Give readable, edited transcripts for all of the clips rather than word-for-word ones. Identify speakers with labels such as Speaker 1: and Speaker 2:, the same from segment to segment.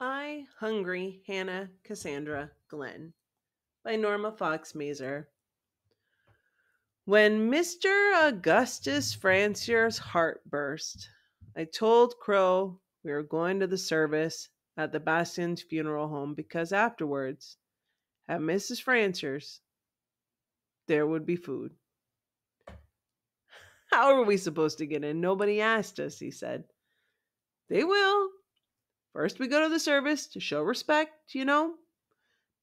Speaker 1: I Hungry Hannah Cassandra Glen by Norma Fox Mazer. When Mr. Augustus Francier's heart burst, I told Crow we were going to the service at the Bastions funeral home because afterwards, at Mrs. Francier's, there would be food. How are we supposed to get in? Nobody asked us, he said. They will. First, we go to the service to show respect, you know.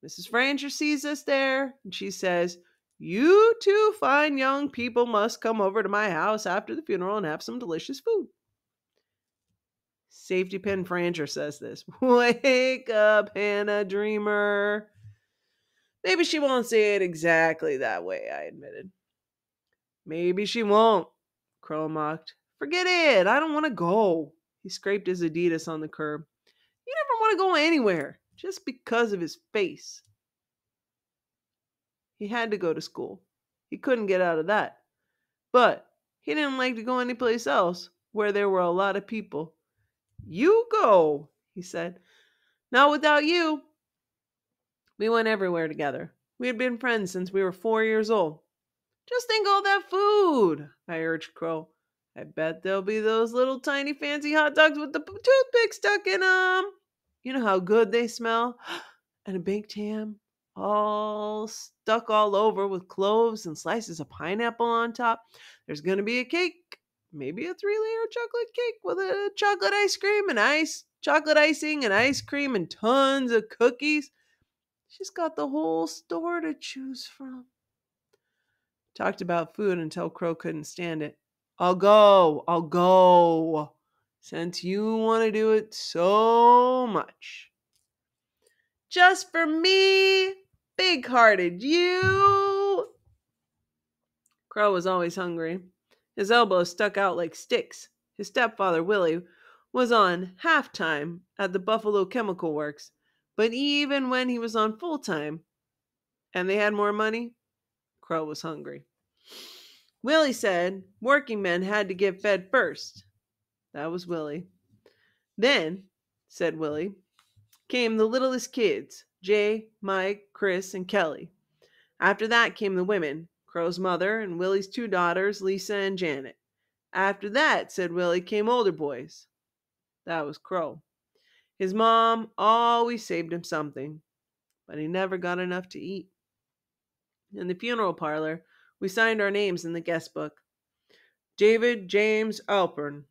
Speaker 1: Mrs. Franger sees us there, and she says, "You two fine young people must come over to my house after the funeral and have some delicious food." Safety Pin Franger says this. Wake up, Hannah Dreamer. Maybe she won't say it exactly that way, I admitted. Maybe she won't, Crow mocked. Forget it, I don't want to go. He scraped his Adidas on the curb. You never want to go anywhere, just because of his face. He had to go to school. He couldn't get out of that. But he didn't like to go anyplace else where there were a lot of people. You go, he said. Not without you. We went everywhere together. We had been friends since we were 4 years old. Just think of all that food, I urged Crow. I bet there'll be those little tiny fancy hot dogs with the toothpick stuck in them. You know how good they smell? And a baked ham, all stuck all over with cloves and slices of pineapple on top. There's going to be a cake, maybe a 3-layer chocolate cake with a chocolate ice cream and chocolate icing and ice cream and tons of cookies. She's got the whole store to choose from. Talked about food until Crow couldn't stand it. I'll go, since you want to do it so much. Just for me, big-hearted you. Crow was always hungry. His elbows stuck out like sticks. His stepfather, Willie, was on half-time at the Buffalo Chemical Works, but even when he was on full-time and they had more money, Crow was hungry. Willie said working men had to get fed first. That was Willie. Then, said Willie, came the littlest kids, Jay, Mike, Chris, and Kelly. After that came the women, Crow's mother and Willie's 2 daughters, Lisa and Janet. After that, said Willie, came older boys. That was Crow. His mom always saved him something, but he never got enough to eat. In the funeral parlor, we signed our names in the guest book. David James Alpern,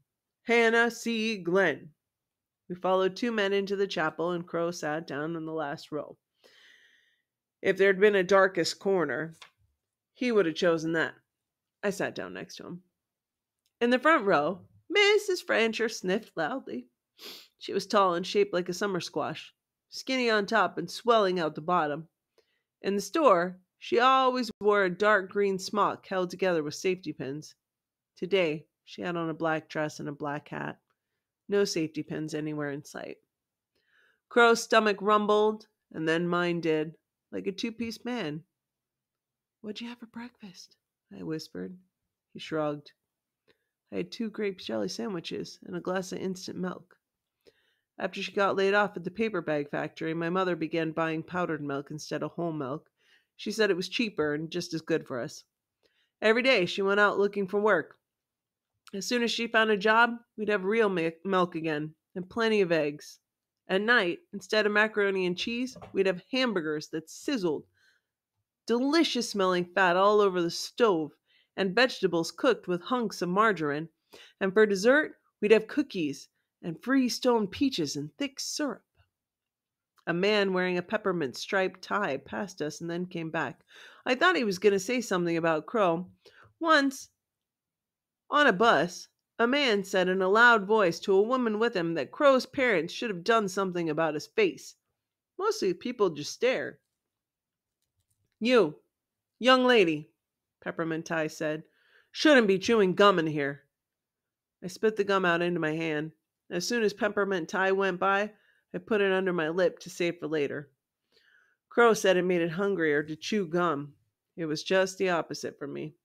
Speaker 1: Hannah C. Glen. We followed 2 men into the chapel, and Crow sat down in the last row. If there'd been a darkest corner, he would have chosen that. I sat down next to him. In the front row, Mrs. Francher sniffed loudly. She was tall and shaped like a summer squash, skinny on top and swelling out the bottom. In the store, she always wore a dark green smock held together with safety pins. Today, she had on a black dress and a black hat. No safety pins anywhere in sight. Crow's stomach rumbled, and then mine did, like a 2-piece man. What'd you have for breakfast? I whispered. He shrugged. I had 2 grape jelly sandwiches and a glass of instant milk. After she got laid off at the paper bag factory, my mother began buying powdered milk instead of whole milk. She said it was cheaper and just as good for us. Every day she went out looking for work. As soon as she found a job, we'd have real milk again and plenty of eggs. At night, instead of macaroni and cheese, we'd have hamburgers that sizzled, delicious smelling fat all over the stove, and vegetables cooked with hunks of margarine. And for dessert, we'd have cookies and free-stone peaches and thick syrup. A man wearing a peppermint striped tie passed us and then came back. I thought he was going to say something about Crow. Once, on a bus, a man said in a loud voice to a woman with him that Crow's parents should have done something about his face. Mostly people just stared. You, young lady, Peppermint Tie said, shouldn't be chewing gum in here. I spit the gum out into my hand. As soon as Peppermint Tie went by, I put it under my lip to save for later. Crow said it made it hungrier to chew gum. It was just the opposite for me.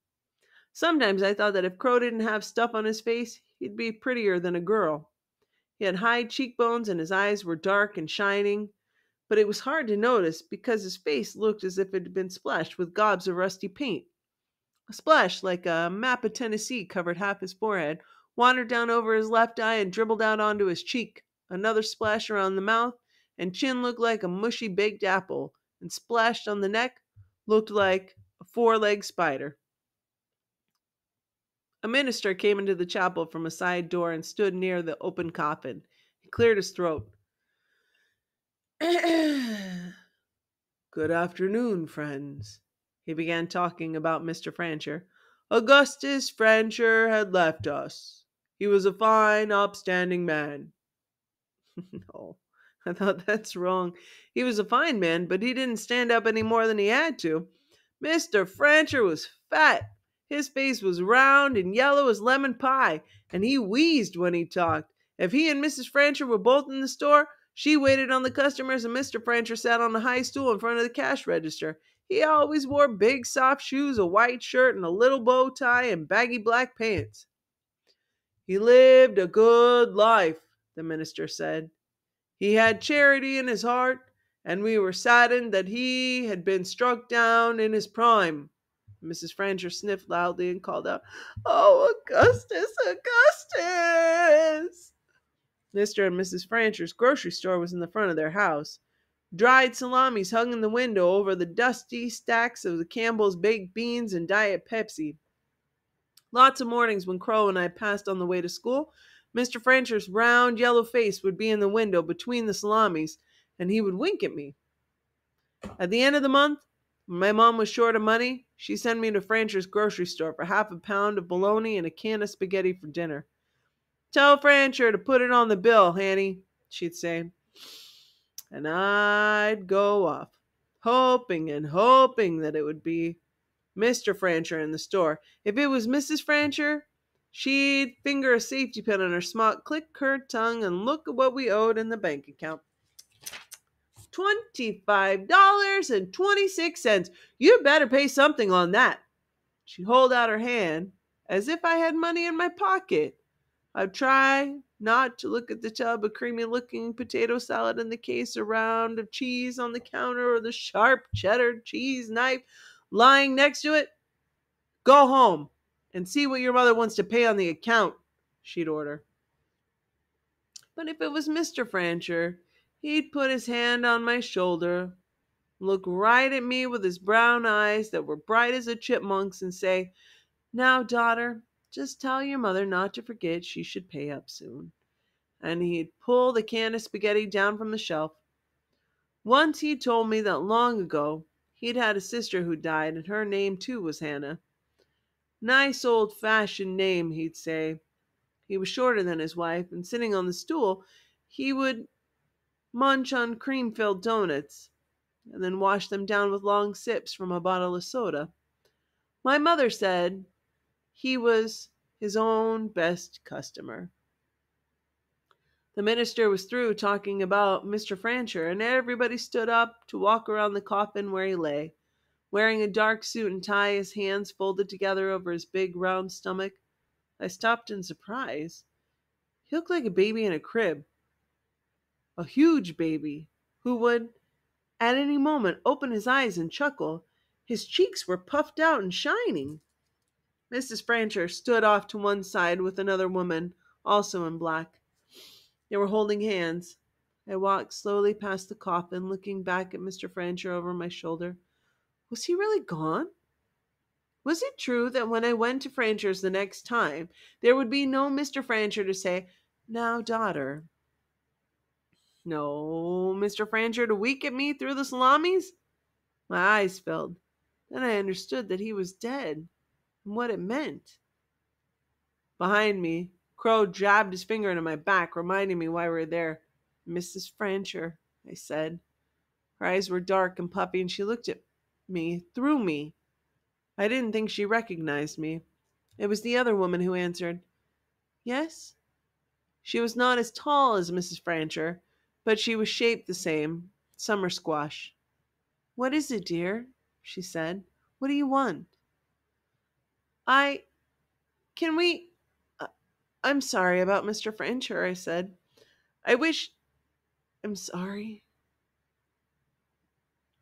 Speaker 1: Sometimes I thought that if Crow didn't have stuff on his face, he'd be prettier than a girl. He had high cheekbones and his eyes were dark and shining, but it was hard to notice because his face looked as if it had been splashed with gobs of rusty paint. A splash, like a map of Tennessee, covered half his forehead, wandered down over his left eye, and dribbled out onto his cheek. Another splash around the mouth, and chin looked like a mushy baked apple, and splashed on the neck looked like a four-legged spider. A minister came into the chapel from a side door and stood near the open coffin. He cleared his throat. Good afternoon, friends. He began talking about Mr. Francher. Augustus Francher had left us. He was a fine, upstanding man. No, I thought that's wrong. He was a fine man, but he didn't stand up any more than he had to. Mr. Francher was fat. His face was round and yellow as lemon pie, and he wheezed when he talked. If he and Mrs. Francher were both in the store, she waited on the customers, and Mr. Francher sat on a high stool in front of the cash register. He always wore big soft shoes, a white shirt, and a little bow tie, and baggy black pants. He lived a good life, the minister said. He had charity in his heart, and we were saddened that he had been struck down in his prime. Mrs. Francher sniffed loudly and called out, Oh, Augustus, Augustus! Mr. and Mrs. Francher's grocery store was in the front of their house. Dried salamis hung in the window over the dusty stacks of the Campbell's baked beans and Diet Pepsi. Lots of mornings when Crow and I passed on the way to school, Mr. Francher's round yellow face would be in the window between the salamis, and he would wink at me. At the end of the month, when my mom was short of money, she sent me to Francher's grocery store for half a pound of bologna and a can of spaghetti for dinner. Tell Francher to put it on the bill, Hanny, she'd say. And I'd go off, hoping and hoping that it would be Mr. Francher in the store. If it was Mrs. Francher, she'd finger a safety pin on her smock, click her tongue, and look at what we owed in the bank account. $25.26. You better pay something on that. She'd hold out her hand as if I had money in my pocket. I'd try not to look at the tub of creamy-looking potato salad in the case, a round of cheese on the counter, or the sharp cheddar cheese knife lying next to it. Go home and see what your mother wants to pay on the account, she'd order. But if it was Mr. Francher, he'd put his hand on my shoulder, look right at me with his brown eyes that were bright as a chipmunk's, and say, Now, daughter, just tell your mother not to forget she should pay up soon. And he'd pull the can of spaghetti down from the shelf. Once he told me that long ago he'd had a sister who died, and her name too was Hannah. Nice old-fashioned name, he'd say. He was shorter than his wife, and sitting on the stool, he would munch on cream-filled donuts, and then wash them down with long sips from a bottle of soda. My mother said he was his own best customer. The minister was through talking about Mr. Francher, and everybody stood up to walk around the coffin where he lay, wearing a dark suit and tie, his hands folded together over his big round stomach. I stopped in surprise. He looked like a baby in a crib, a huge baby, who would, at any moment, open his eyes and chuckle. His cheeks were puffed out and shining. Mrs. Francher stood off to one side with another woman, also in black. They were holding hands. I walked slowly past the coffin, looking back at Mr. Francher over my shoulder. Was he really gone? Was it true that when I went to Francher's the next time, there would be no Mr. Francher to say, Now, daughter? No Mr. Francher to wink at me through the salamis? My eyes filled. Then I understood that he was dead, and what it meant. Behind me, Crow jabbed his finger into my back, reminding me why we were there. Mrs. Francher, I said. Her eyes were dark and puffy, and she looked at me, through me. I didn't think she recognized me. It was the other woman who answered. Yes? She was not as tall as Mrs. Francher, but she was shaped the same, summer squash. What is it, dear? She said. What do you want? Can we... I'm sorry about Mr. Francher, I said. I wish. I'm sorry.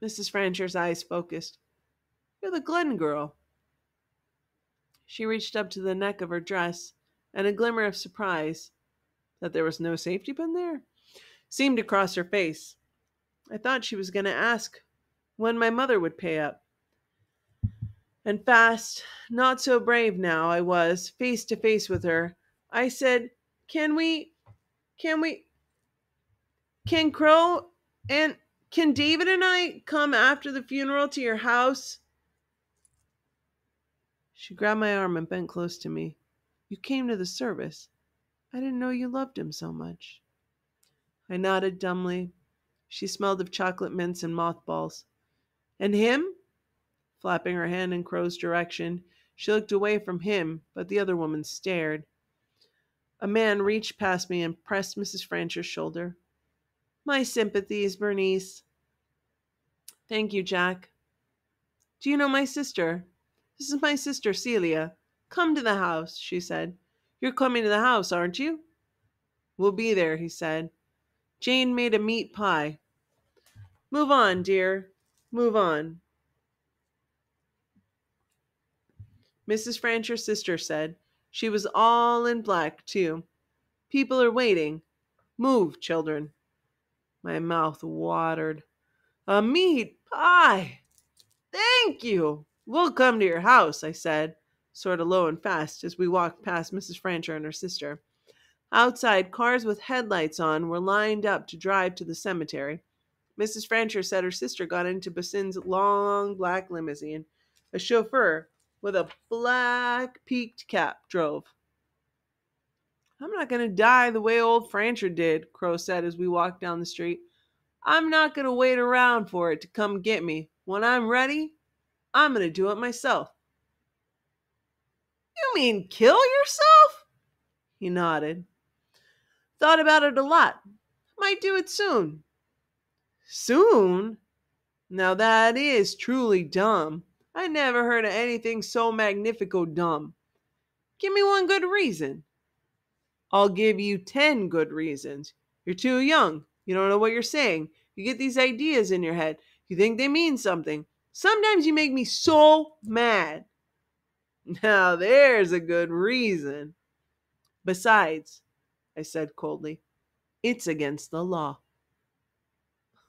Speaker 1: Mrs. Francher's eyes focused. You're the Glen girl. She reached up to the neck of her dress, and a glimmer of surprise that there was no safety pin there seemed to cross her face. I thought she was going to ask when my mother would pay up. And fast, not so brave now I was, face to face with her, I said, can we, can Crow and can David and I come after the funeral to your house? She grabbed my arm and bent close to me. You came to the service. I didn't know you loved him so much. I nodded dumbly. She smelled of chocolate mints and mothballs. And him? Flapping her hand in Crow's direction, she looked away from him, but the other woman stared. A man reached past me and pressed Mrs. Francher's shoulder. My sympathies, Bernice. Thank you, Jack. Do you know my sister? This is my sister, Celia. Come to the house, she said. You're coming to the house, aren't you? We'll be there, he said. Jane made a meat pie. Move on, dear. Move on. Mrs. Francher's sister said. She was all in black, too. People are waiting. Move, children. My mouth watered. A meat pie! Thank you! We'll come to your house, I said, sort of low and fast, as we walked past Mrs. Francher and her sister. Outside, cars with headlights on were lined up to drive to the cemetery. Mrs. Francher said her sister got into Basin's long black limousine. A chauffeur with a black peaked cap drove. I'm not going to die the way old Francher did, Crow said as we walked down the street. I'm not going to wait around for it to come get me. When I'm ready, I'm going to do it myself. You mean kill yourself? He nodded. Thought about it a lot. Might do it soon. Soon? Now that is truly dumb. I never heard of anything so magnifico dumb. Give me one good reason. I'll give you 10 good reasons. You're too young. You don't know what you're saying. You get these ideas in your head. You think they mean something. Sometimes you make me so mad. Now there's a good reason. Besides, I said coldly, it's against the law.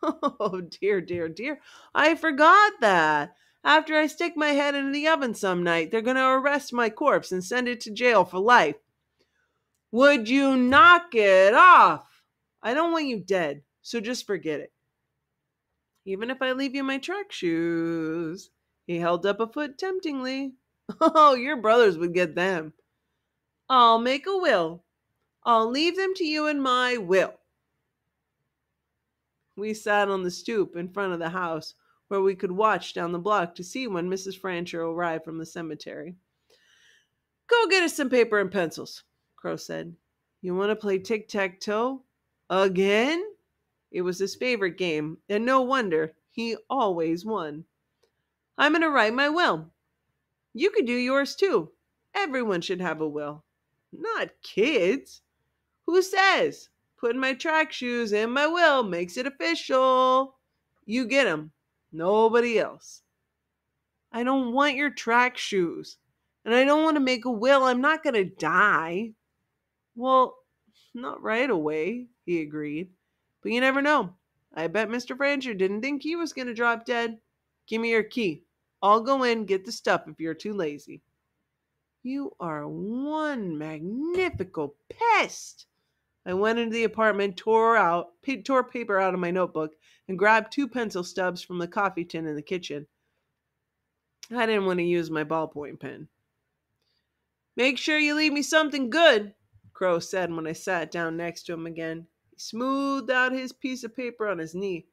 Speaker 1: Oh, dear, dear, dear. I forgot that. After I stick my head into the oven some night, they're going to arrest my corpse and send it to jail for life. Would you knock it off? I don't want you dead, so just forget it. Even if I leave you my track shoes. He held up a foot temptingly. Oh, your brothers would get them. I'll make a will. I'll leave them to you in my will. We sat on the stoop in front of the house, where we could watch down the block to see when Mrs. Francher arrived from the cemetery. Go get us some paper and pencils, Crow said. You want to play tic-tac-toe? Again? It was his favorite game, and no wonder, he always won. I'm going to write my will. You could do yours too. Everyone should have a will. Not kids. Who says? Putting my track shoes in my will makes it official. You get 'em. Nobody else. I don't want your track shoes. And I don't want to make a will. I'm not going to die. Well, not right away, he agreed. But you never know. I bet Mr. Francher didn't think he was going to drop dead. Give me your key. I'll go in, get the stuff if you're too lazy. You are one magnifical pest. I went into the apartment, tore paper out of my notebook, and grabbed 2 pencil stubs from the coffee tin in the kitchen. I didn't want to use my ballpoint pen. Make sure you leave me something good, Crow said when I sat down next to him again. He smoothed out his piece of paper on his knee.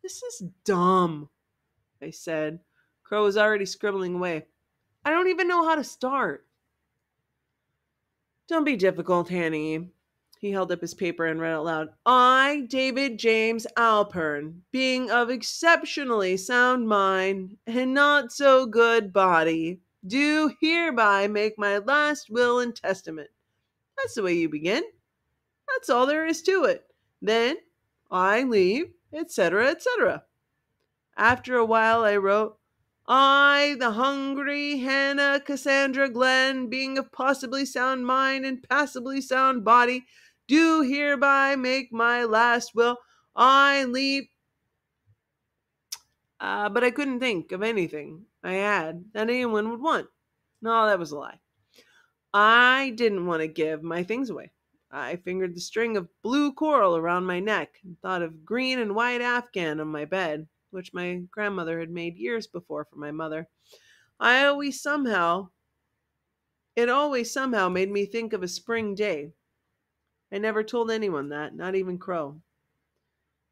Speaker 1: This is dumb, I said. Crow was already scribbling away. I don't even know how to start. Don't be difficult, Hanny. He held up his paper and read out loud. I, David James Alpern, being of exceptionally sound mind and not so good body, do hereby make my last will and testament. That's the way you begin. That's all there is to it. Then I leave, etc., etc. After a while, I wrote, I, the hungry Hannah Cassandra Glen, being of possibly sound mind and passably sound body, do hereby make my last will. I leave. But I couldn't think of anything I had that anyone would want. No, that was a lie. I didn't want to give my things away. I fingered the string of blue coral around my neck and thought of green and white afghan on my bed, which my grandmother had made years before for my mother. I always somehow, it always somehow made me think of a spring day. I never told anyone that, not even Crow.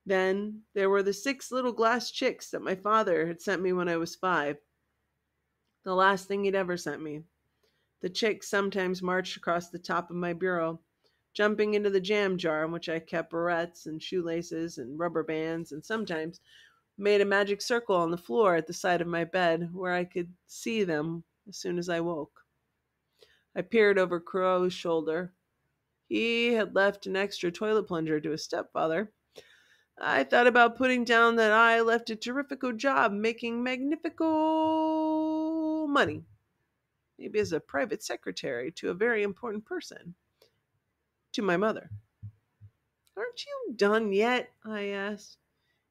Speaker 1: Then there were the 6 little glass chicks that my father had sent me when I was 5. The last thing he'd ever sent me. The chicks sometimes marched across the top of my bureau, jumping into the jam jar in which I kept barrettes and shoelaces and rubber bands, and sometimes made a magic circle on the floor at the side of my bed where I could see them as soon as I woke. I peered over Crow's shoulder. He had left an extra toilet plunger to his stepfather. I thought about putting down that I left a terrifico job making magnifico money, maybe as a private secretary to a very important person, to my mother. Aren't you done yet? I asked.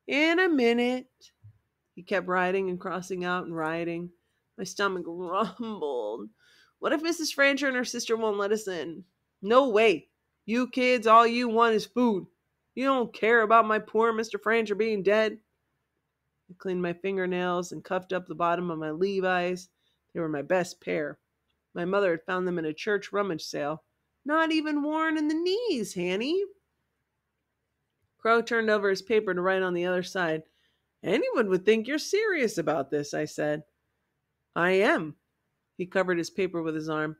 Speaker 1: In a minute. He kept writing and crossing out and writing. My stomach rumbled. What if Mrs. Francher and her sister won't let us in? No way. You kids, all you want is food. You don't care about my poor Mr. Francher being dead. I cleaned my fingernails and cuffed up the bottom of my Levi's. They were my best pair. My mother had found them in a church rummage sale. Not even worn in the knees, Hanny. Crow turned over his paper to write on the other side. Anyone would think you're serious about this, I said. I am. He covered his paper with his arm.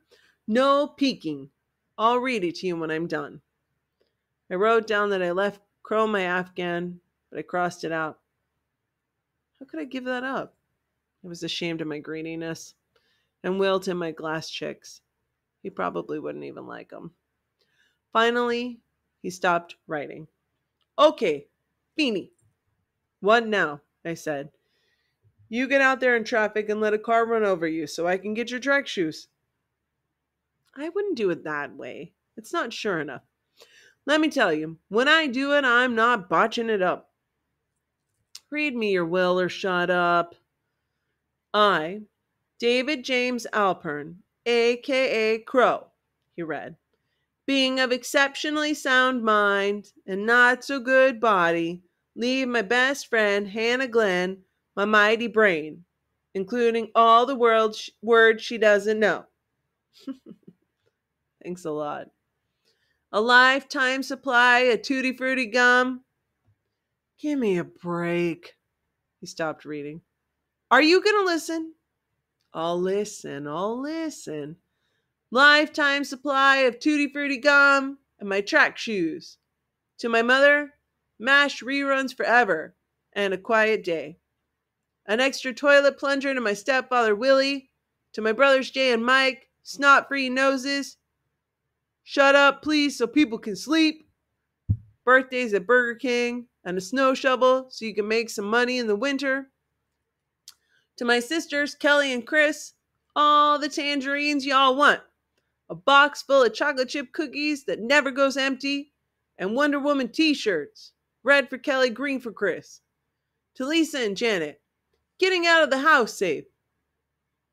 Speaker 1: No peeking. I'll read it to you when I'm done. I wrote down that I left Crow my Afghan, but I crossed it out. How could I give that up? I was ashamed of my greediness and willed him my glass chicks. He probably wouldn't even like them. Finally, he stopped writing. Okay, Beanie. What now? I said. You get out there in traffic and let a car run over you so I can get your track shoes. I wouldn't do it that way. It's not sure enough. Let me tell you, when I do it, I'm not botching it up. Read me your will or shut up. I, David James Alpern, a.k.a. Crow, he read, being of exceptionally sound mind and not so good body, leave my best friend Hannah Glen my mighty brain, including all the words she doesn't know. Thanks a lot. A lifetime supply of tutti frutti gum. Give me a break. He stopped reading. Are you going to listen? I'll listen. I'll listen. Lifetime supply of tutti frutti gum and my track shoes. To my mother, mashed reruns forever and a quiet day. An extra toilet plunger to my stepfather Willie. To my brothers Jay and Mike, snot-free noses. Shut up, please, so people can sleep. Birthdays at Burger King, and a snow shovel so you can make some money in the winter. To my sisters, Kelly and Chris, all the tangerines y'all want. A box full of chocolate chip cookies that never goes empty, and Wonder Woman t-shirts. Red for Kelly, green for Chris. To Lisa and Janet, getting out of the house safe.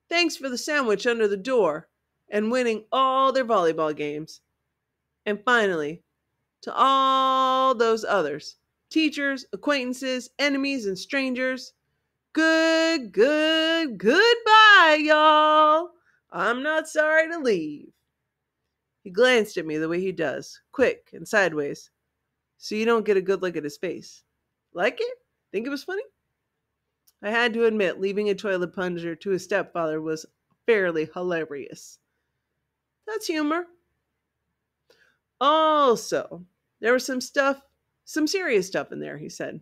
Speaker 1: Thanks for the sandwich under the door, and winning all their volleyball games. And finally, to all those others, teachers, acquaintances, enemies, and strangers, goodbye, y'all. I'm not sorry to leave. He glanced at me the way he does, quick and sideways, so you don't get a good look at his face. Like it? Think it was funny? I had to admit, leaving a toilet plunger to his stepfather was fairly hilarious. That's humor. Also, there was some serious stuff in there, he said.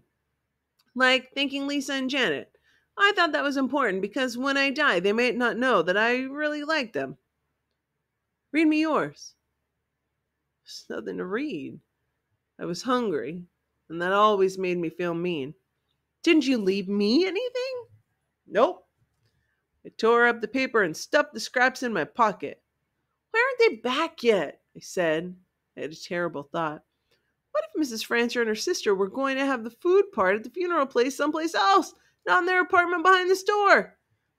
Speaker 1: Like thanking Lisa and Janet. I thought that was important because when I die, they may not know that I really like them. Read me yours. There's nothing to read. I was hungry, and that always made me feel mean. Didn't you leave me anything? Nope. I tore up the paper and stuffed the scraps in my pocket. Why aren't they back yet? I said. I had a terrible thought. What if Mrs. Francher and her sister were going to have the food part at the funeral place someplace else, not in their apartment behind the store?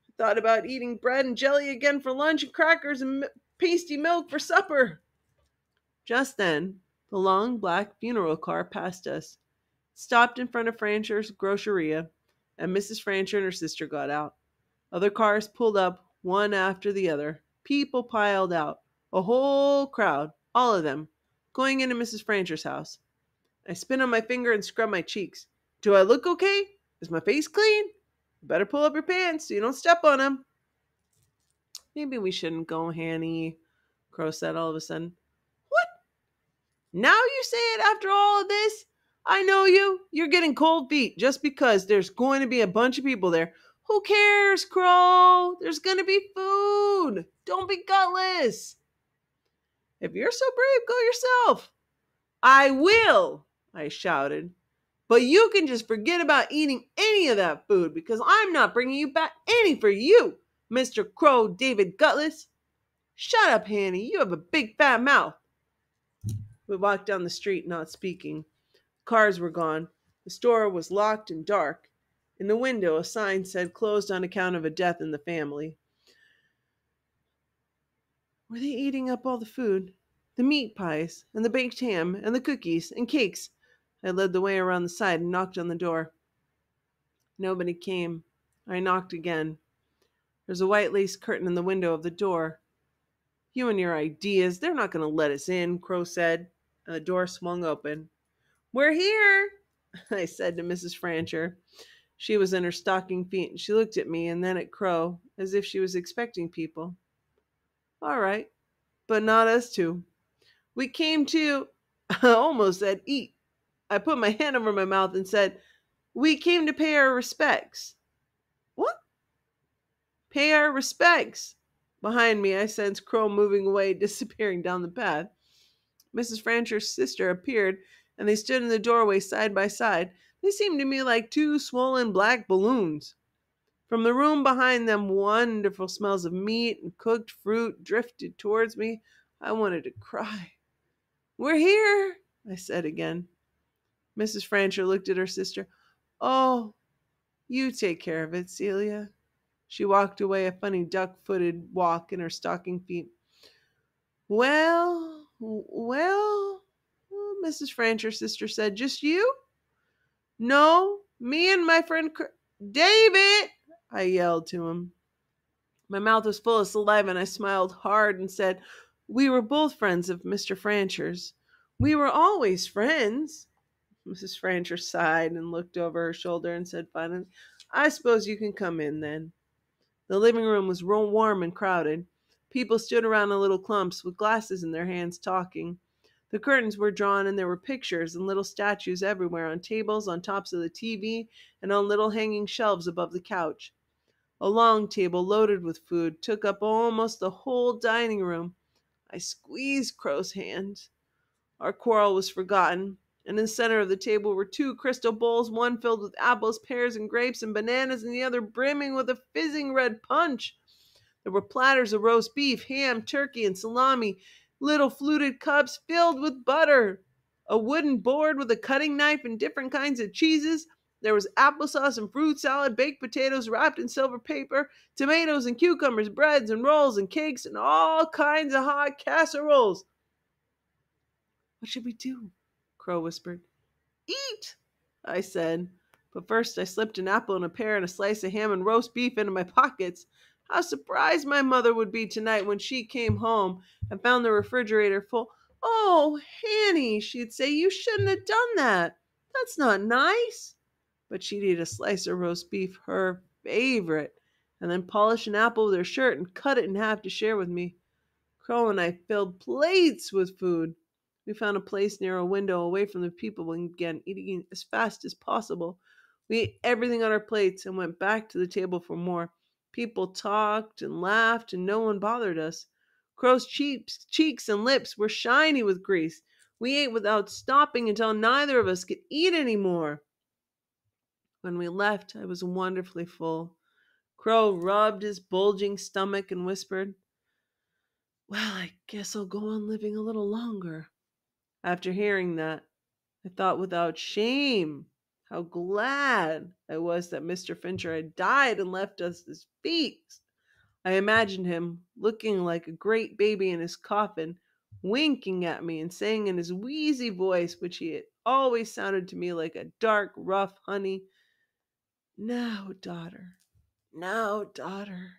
Speaker 1: I thought about eating bread and jelly again for lunch and crackers and pasty milk for supper. Just then, the long black funeral car passed us, stopped in front of Francher's groceria, and Mrs. Francher and her sister got out. Other cars pulled up, one after the other. People piled out. A whole crowd, all of them, going into Mrs. Francher's house. I spit on my finger and scrub my cheeks. Do I look okay? Is my face clean? You better pull up your pants so you don't step on them. Maybe we shouldn't go, Hanny, Crow said all of a sudden. What? Now you say it after all of this? I know you. You're getting cold feet just because there's going to be a bunch of people there. Who cares, Crow? There's going to be food. Don't be gutless. If you're so brave, go yourself. I will, I shouted. But you can just forget about eating any of that food because I'm not bringing you back any for you, Mr. Crow David Gutless. Shut up, Hanny. You have a big fat mouth. We walked down the street, not speaking. Cars were gone. The store was locked and dark. In the window, a sign said closed on account of a death in the family. Were they eating up all the food? The meat pies, and the baked ham, and the cookies, and cakes? I led the way around the side and knocked on the door. Nobody came. I knocked again. There's a white lace curtain in the window of the door. You and your ideas, they're not going to let us in, Crow said, and the door swung open. We're here, I said to Mrs. Francher. She was in her stocking feet, and she looked at me and then at Crow, as if she was expecting people. All right, but not us two. We came to, I almost said eat. I put my hand over my mouth and said, we came to pay our respects. What? Pay our respects. Behind me, I sensed Crow moving away, disappearing down the path. Mrs. Francher's sister appeared, and they stood in the doorway side by side. They seemed to me like two swollen black balloons. From the room behind them, wonderful smells of meat and cooked fruit drifted towards me. I wanted to cry. We're here, I said again. Mrs. Francher looked at her sister. Oh, you take care of it, Celia. She walked away, a funny duck-footed walk in her stocking feet. Well, Mrs. Francher's sister said, just you? No, me and my friend David, I yelled to him. My mouth was full of saliva and I smiled hard and said, we were both friends of Mr. Francher's. We were always friends. Mrs. Francher sighed and looked over her shoulder and said finally, I suppose you can come in then. The living room was warm and crowded. People stood around in little clumps with glasses in their hands talking. The curtains were drawn and there were pictures and little statues everywhere on tables, on tops of the TV, and on little hanging shelves above the couch. A long table loaded with food took up almost the whole dining room. I squeezed Crow's hand. Our quarrel was forgotten, and in the center of the table were two crystal bowls, one filled with apples, pears, and grapes, and bananas, and the other brimming with a fizzing red punch. There were platters of roast beef, ham, turkey, and salami, little fluted cups filled with butter, a wooden board with a cutting knife and different kinds of cheeses. There was applesauce and fruit salad, baked potatoes wrapped in silver paper, tomatoes and cucumbers, breads and rolls and cakes, and all kinds of hot casseroles. What should we do? Crow whispered. Eat, I said. But first I slipped an apple and a pear and a slice of ham and roast beef into my pockets. How surprised my mother would be tonight when she came home and found the refrigerator full. Oh, Hanny, she'd say, you shouldn't have done that. That's not nice. But she'd eat a slice of roast beef, her favorite, and then polish an apple with her shirt and cut it in half to share with me. Crow and I filled plates with food. We found a place near a window away from the people and began eating as fast as possible. We ate everything on our plates and went back to the table for more. People talked and laughed and no one bothered us. Crow's cheeks and lips were shiny with grease. We ate without stopping until neither of us could eat any more. When we left, I was wonderfully full. Crow rubbed his bulging stomach and whispered, "Well, I guess I'll go on living a little longer." After hearing that, I thought without shame how glad I was that Mr. Fincher had died and left us his feet. I imagined him looking like a great baby in his coffin, winking at me and saying in his wheezy voice, which he had always sounded to me like a dark, rough honey, "Now, daughter, now, daughter."